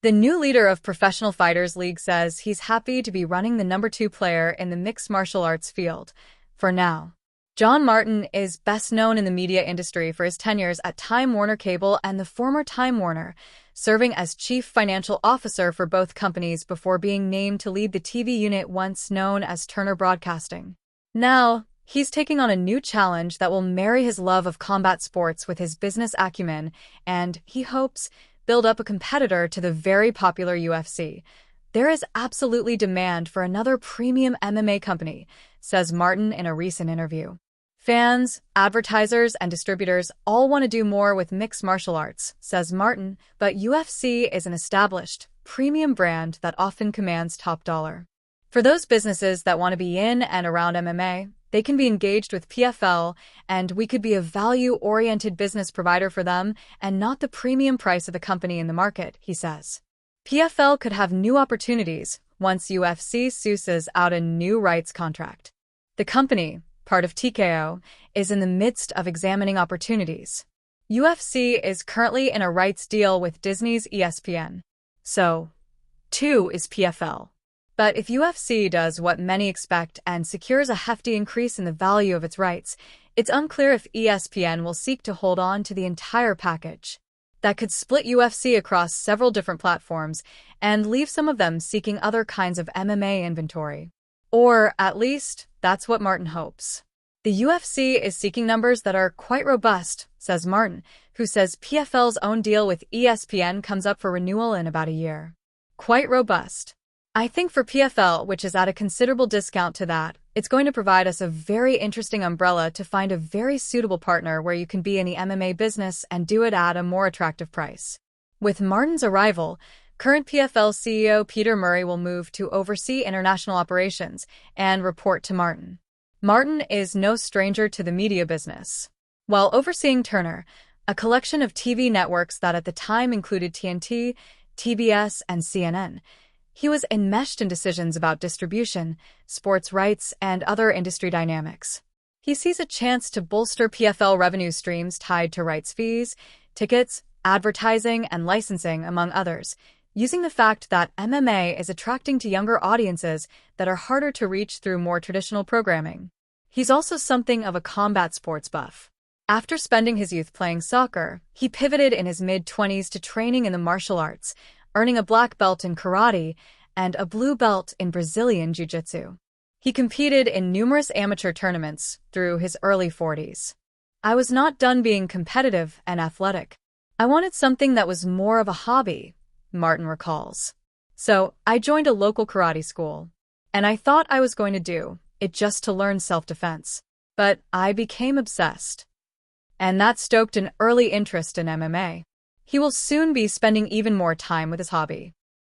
The new leader of Professional Fighters League says he's happy to be running the #2 player in the mixed martial arts field, for now. John Martin is best known in the media industry for his tenures at Time Warner Cable and the former Time Warner, serving as chief financial officer for both companies before being named to lead the TV unit once known as Turner Broadcasting. Now, he's taking on a new challenge that will marry his love of combat sports with his business acumen and, he hopes, build up a competitor to the very popular UFC. There is absolutely demand for another premium MMA company, says Martin in a recent interview. Fans, advertisers, and distributors all want to do more with mixed martial arts, says Martin, but UFC is an established, premium brand that often commands top dollar. For those businesses that want to be in and around MMA, they can be engaged with PFL, and we could be a value-oriented business provider for them and not the premium price of the company in the market, he says. PFL could have new opportunities once UFC sources out a new rights contract. The company, part of TKO, is in the midst of examining opportunities. UFC is currently in a rights deal with Disney's ESPN. So, too is PFL. But if UFC does what many expect and secures a hefty increase in the value of its rights, it's unclear if ESPN will seek to hold on to the entire package. That could split UFC across several different platforms and leave some of them seeking other kinds of MMA inventory. Or, at least, that's what Martin hopes. The UFC is seeking numbers that are quite robust, says Martin, who says PFL's own deal with ESPN comes up for renewal in about a year. Quite robust. I think for PFL, which is at a considerable discount to that, it's going to provide us a very interesting umbrella to find a very suitable partner where you can be in the MMA business and do it at a more attractive price. With Martin's arrival, current PFL CEO Peter Murray will move to oversee international operations and report to Martin. Martin is no stranger to the media business. While overseeing Turner, a collection of TV networks that at the time included TNT, TBS, and CNN, he was enmeshed in decisions about distribution, sports rights, and other industry dynamics. He sees a chance to bolster PFL revenue streams tied to rights fees, tickets, advertising, and licensing, among others, using the fact that MMA is attracting to younger audiences that are harder to reach through more traditional programming. He's also something of a combat sports buff. After spending his youth playing soccer, he pivoted in his mid-20s to training in the martial arts, earning a black belt in karate and a blue belt in Brazilian jiu-jitsu. He competed in numerous amateur tournaments through his early 40s. I was not done being competitive and athletic. I wanted something that was more of a hobby, Martin recalls. So I joined a local karate school, and I thought I was going to do it just to learn self-defense. But I became obsessed. And that stoked an early interest in MMA. He will soon be spending even more time with his hobby.